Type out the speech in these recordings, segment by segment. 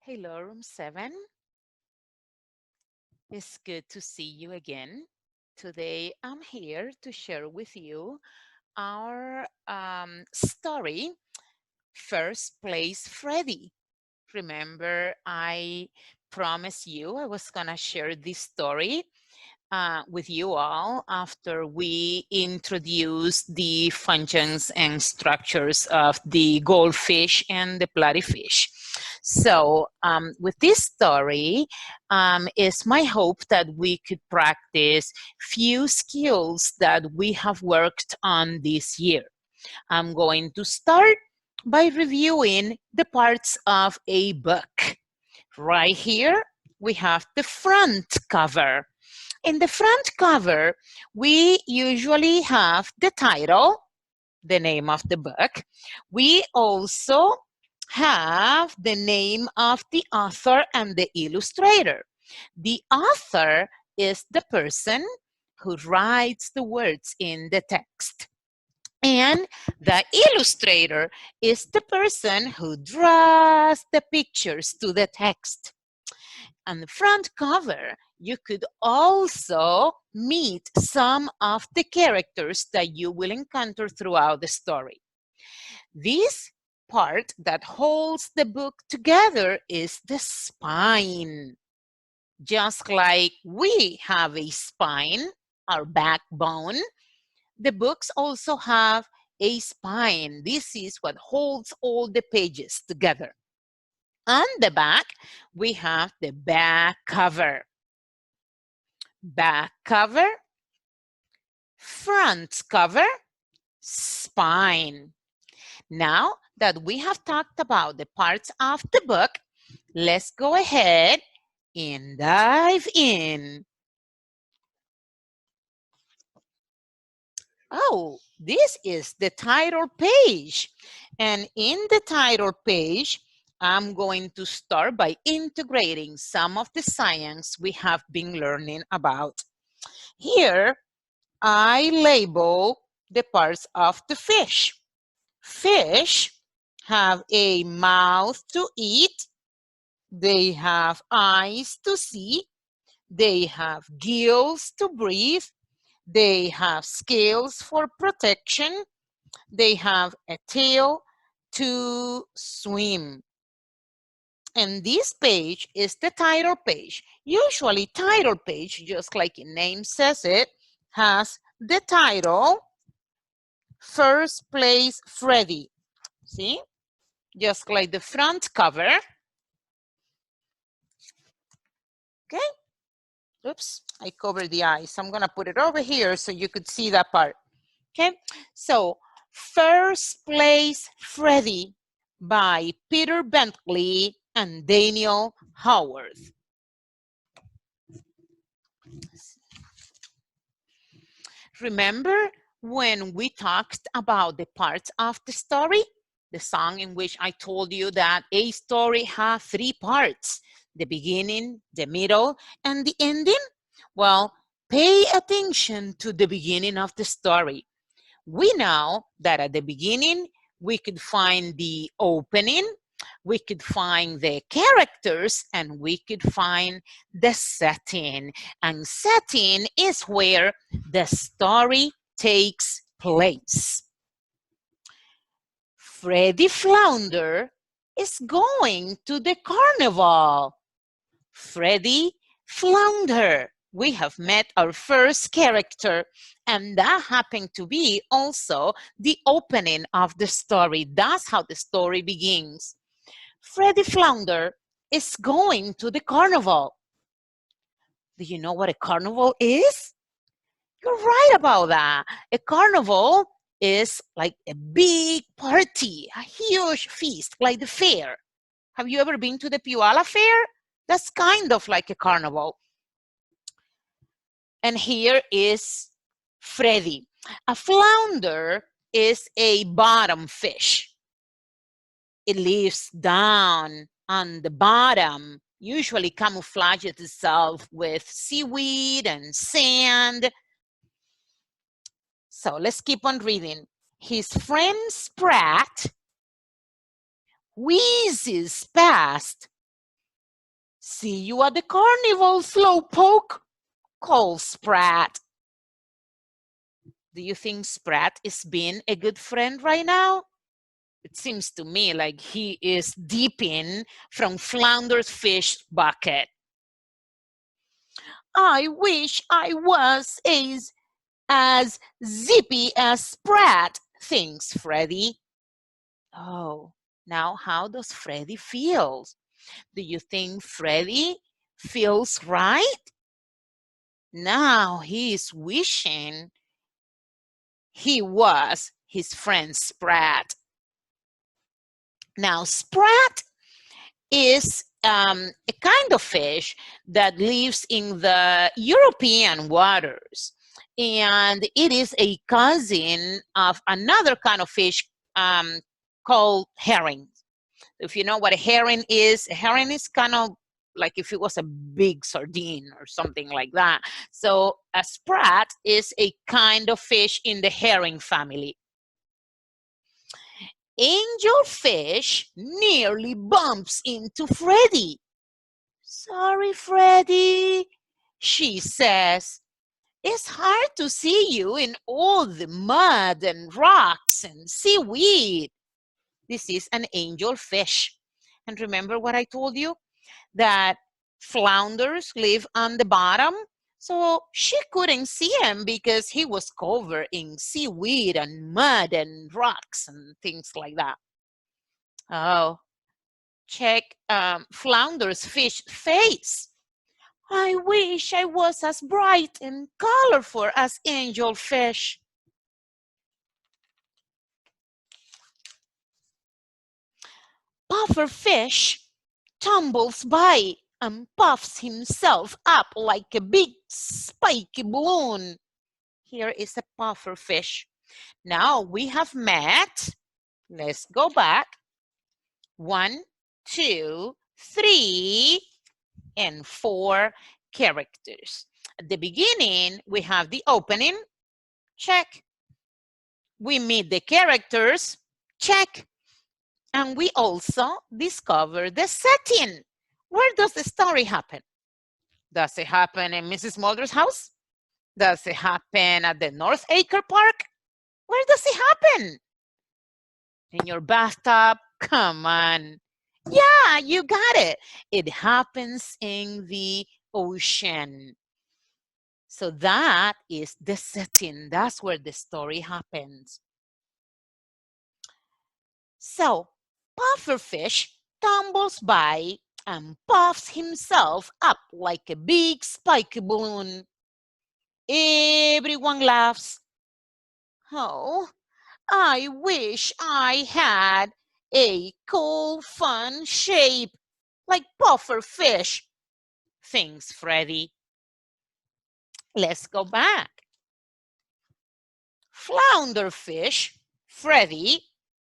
Hello, room 7. It's good to see you again. Today I'm here to share with you our story, First Place Freddy. Remember, I promised you I was going to share this story with you all after we introduce the functions and structures of the goldfish and the platyfish. So with this story, it's my hope that we could practice few skills that we have worked on this year. I'm going to start by reviewing the parts of a book. Right here, we have the front cover. In the front cover, we usually have the title, the name of the book. We also have the name of the author and the illustrator. The author is the person who writes the words in the text. And the illustrator is the person who draws the pictures to the text. On the front cover, you could also meet some of the characters that you will encounter throughout the story. This part that holds the book together is the spine. Just like we have a spine, our backbone, the books also have a spine. This is what holds all the pages together. On the back, we have the back cover. Back cover, front cover, spine. Now that we have talked about the parts of the book, let's go ahead and dive in. Oh, this is the title page. And in the title page, I'm going to start by integrating some of the science we have been learning about. Here, I label the parts of the fish. Fish have a mouth to eat. They have eyes to see. They have gills to breathe. They have scales for protection. They have a tail to swim. And this page is the title page. Usually title page, just like the name says it, has the title, First Place Freddy. See? Just like the front cover. Okay? Oops, I covered the eyes. I'm gonna put it over here so you could see that part. Okay? So, First Place Freddy by Peter Bentley and Daniel Howard. Remember when we talked about the parts of the story? The song in which I told you that a story has 3 parts, the beginning, the middle, and the ending? Well, pay attention to the beginning of the story. We know that at the beginning, we could find the opening, we could find the characters, and we could find the setting. And setting is where the story takes place. Freddie Flounder is going to the carnival. Freddie Flounder. We have met our first character, and that happened to be also the opening of the story. That's how the story begins. Freddie Flounder is going to the carnival. Do you know what a carnival is? You're right about that. A carnival is like a big party, a huge feast, like the fair. Have you ever been to the Puyallup Fair? That's kind of like a carnival. And here is Freddie. A flounder is a bottom fish. It lives down on the bottom, usually camouflages itself with seaweed and sand. So let's keep on reading. His friend Sprat wheezes past See you at the carnival, Slowpoke, calls Sprat. Do you think Sprat is being a good friend right now? It seems to me like he is dipping from Flounder's fish bucket. I wish I was as zippy as Sprat, thinks Freddie. Oh, now how does Freddie feel? Do you think Freddie feels right? Now he is wishing he was his friend Sprat. Now, Sprat is a kind of fish that lives in the European waters. And it is a cousin of another kind of fish called herring. If you know what a herring is kind of like if it was a big sardine or something like that. So a sprat is a kind of fish in the herring family. Angelfish nearly bumps into Freddie. Sorry, Freddie, she says. It's hard to see you in all the mud and rocks and seaweed. This is an angelfish. And remember what I told you? That flounders live on the bottom. So she couldn't see him because he was covered in seaweed and mud and rocks and things like that. Oh, check Flounder's fish face. I wish I was as bright and colorful as Angelfish. Pufferfish tumbles by and puffs himself up like a big spiky balloon. Here is a pufferfish. Now we have met, let's go back, 1, 2, 3, and 4 characters. At the beginning, we have the opening, check. We meet the characters, check. And we also discover the setting. Where does the story happen? Does it happen in Mrs. Mulder's house? Does it happen at the North Acre Park? Where does it happen? In your bathtub? Come on. Yeah, you got it. It happens in the ocean. So that is the setting. That's where the story happens. So Pufferfish tumbles by and puffs himself up like a big spiky balloon. Everyone laughs. Oh, I wish I had a cool, fun shape like Pufferfish, thinks Freddie. Let's go back. Flounderfish, Freddie,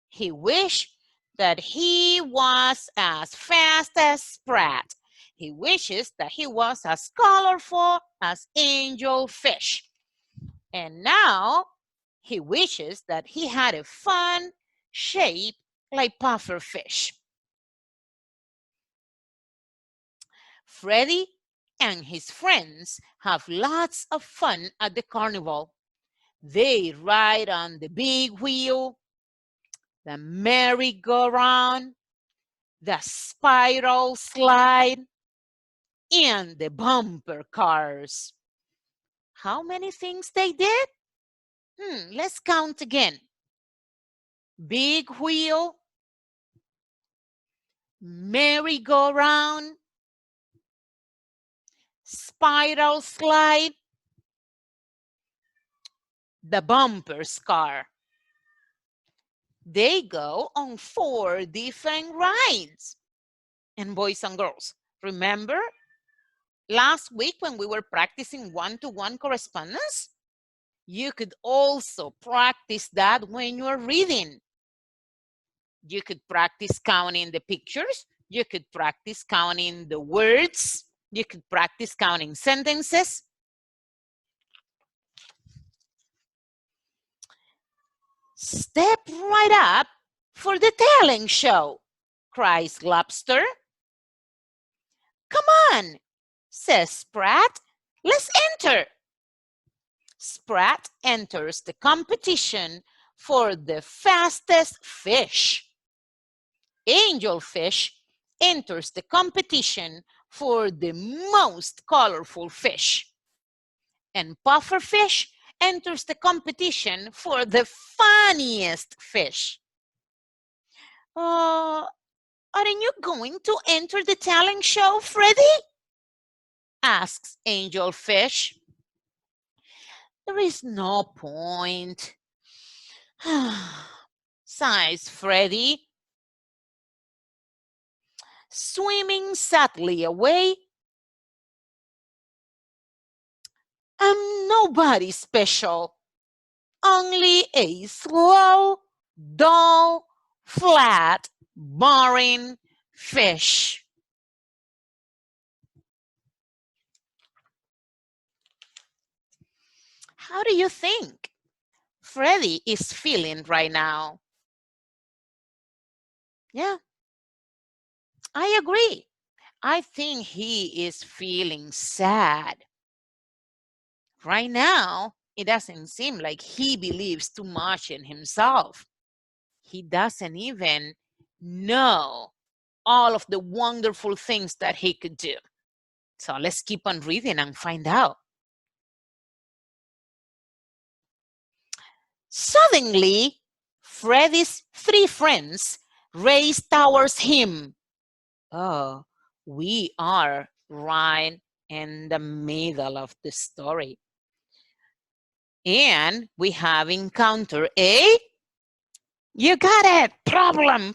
he wished that he was as fast as Sprat. He wishes that he was as colorful as Angelfish. And now he wishes that he had a fun shape like Pufferfish. Freddie and his friends have lots of fun at the carnival. They ride on the big wheel, the merry-go-round, the spiral slide, and the bumper cars. How many things they did? Let's count again. Big wheel, merry-go-round, spiral slide, the bumper's car. They go on 4 different rides. And boys and girls, remember last week when we were practicing one-to-one correspondence? You could also practice that when you're reading. You could practice counting the pictures. You could practice counting the words. You could practice counting sentences. Step right up for the talent show, cries Lobster. Come on, says Sprat. Let's enter. Sprat enters the competition for the fastest fish. Angelfish enters the competition for the most colorful fish. And Pufferfish enters the competition for the funniest fish. Aren't you going to enter the talent show, Freddie? Asks Angelfish. There is no point, sighs Freddie. Swimming sadly away, I'm nobody special, only a slow, dull, flat, boring fish. How do you think Freddie is feeling right now? Yeah, I agree. I think he is feeling sad. Right now, it doesn't seem like he believes too much in himself. He doesn't even know all of the wonderful things that he could do. So let's keep on reading and find out. Suddenly, Freddy's three friends race towards him. Oh, we are right in the middle of the story. And we have encountered a, you got it, problem.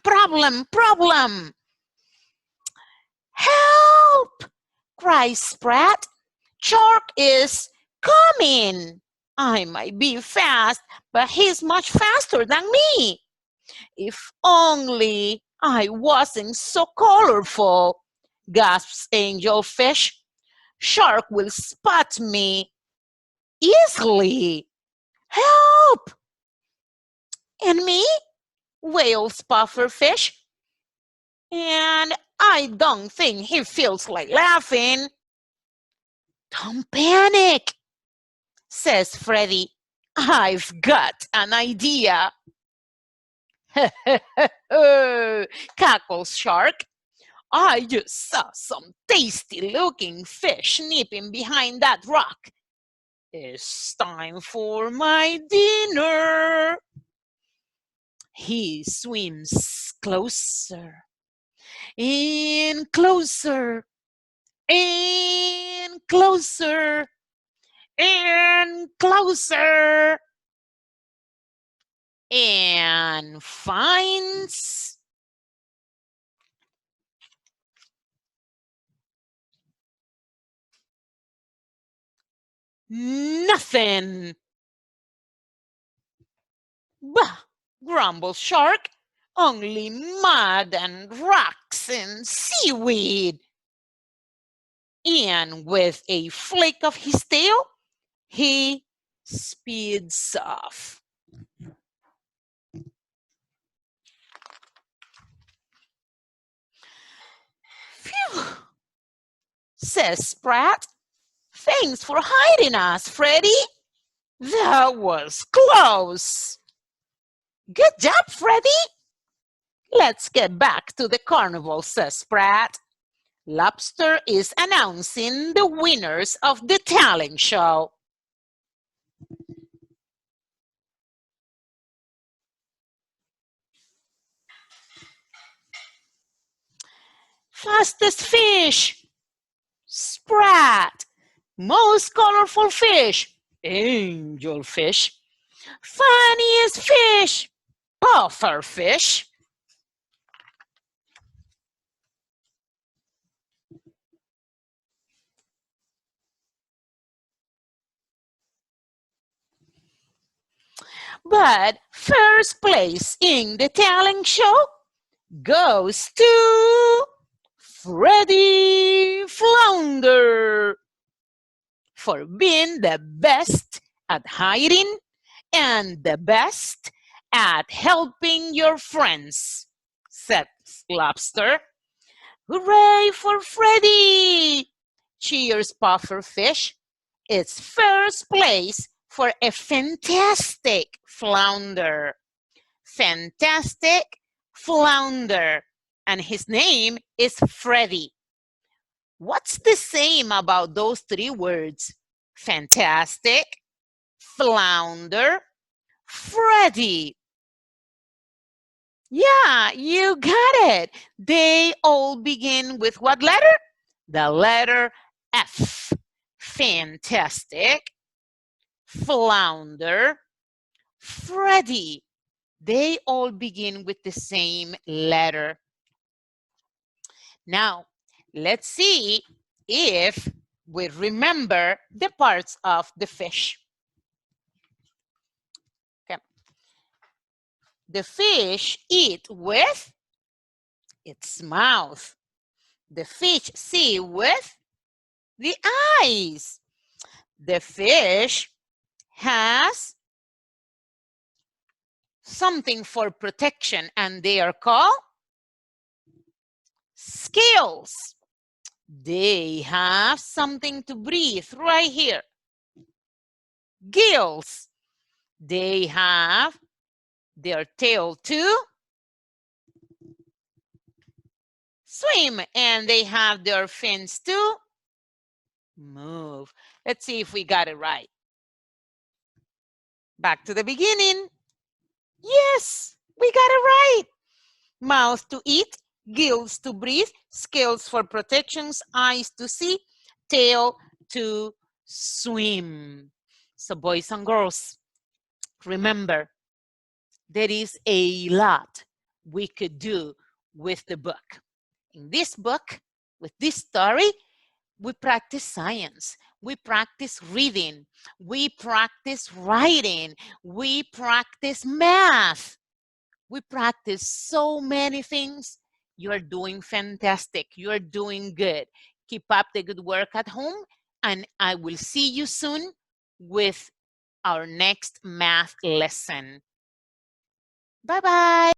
Help! Cries Sprat. Shark is coming. I might be fast, but he's much faster than me. If only I wasn't so colorful, gasps Angelfish. Shark will spot me easily. Help! And me? Wails Pufferfish. And I don't think he feels like laughing. Don't panic, says Freddie. I've got an idea. Cackles Shark. I just saw some tasty looking fish nipping behind that rock. It's time for my dinner. He swims closer and closer and closer and closer and finds nothing. Bah, grumbles Shark. Only mud and rocks and seaweed. And with a flick of his tail, he speeds off. Phew, says Sprat. Thanks for hiding us, Freddie. That was close. Good job, Freddie. Let's get back to the carnival, says Sprat. Lobster is announcing the winners of the talent show. Fastest fish, Sprat. Most colorful fish, Angelfish. Funniest fish, Pufferfish. But first place in the talent show goes to Freddie Flounder for being the best at hiding and the best at helping your friends, said Lobster. Hooray for Freddie! Cheers, puffer fish. It's first place for a fantastic flounder. Fantastic flounder. And his name is Freddie. What's the same about those three words? Fantastic, flounder, Freddie. Yeah, you got it. They all begin with what letter? The letter F. Fantastic, flounder, Freddie. They all begin with the same letter. Now, let's see if we remember the parts of the fish. Okay. The fish eat with its mouth. The fish see with the eyes. The fish has something for protection, and they are called scales. They have something to breathe right here. Gills. They have their tail to swim, and they have their fins to move. Let's see if we got it right. Back to the beginning. Yes, we got it right. Mouth to eat, gills to breathe, scales for protections, eyes to see, tail to swim. So boys and girls, remember, there is a lot we could do with the book. In this book, with this story, we practice science, we practice reading, we practice writing, we practice math, we practice so many things. You are doing fantastic. You are doing good. Keep up the good work at home, and I will see you soon with our next math lesson. Bye-bye.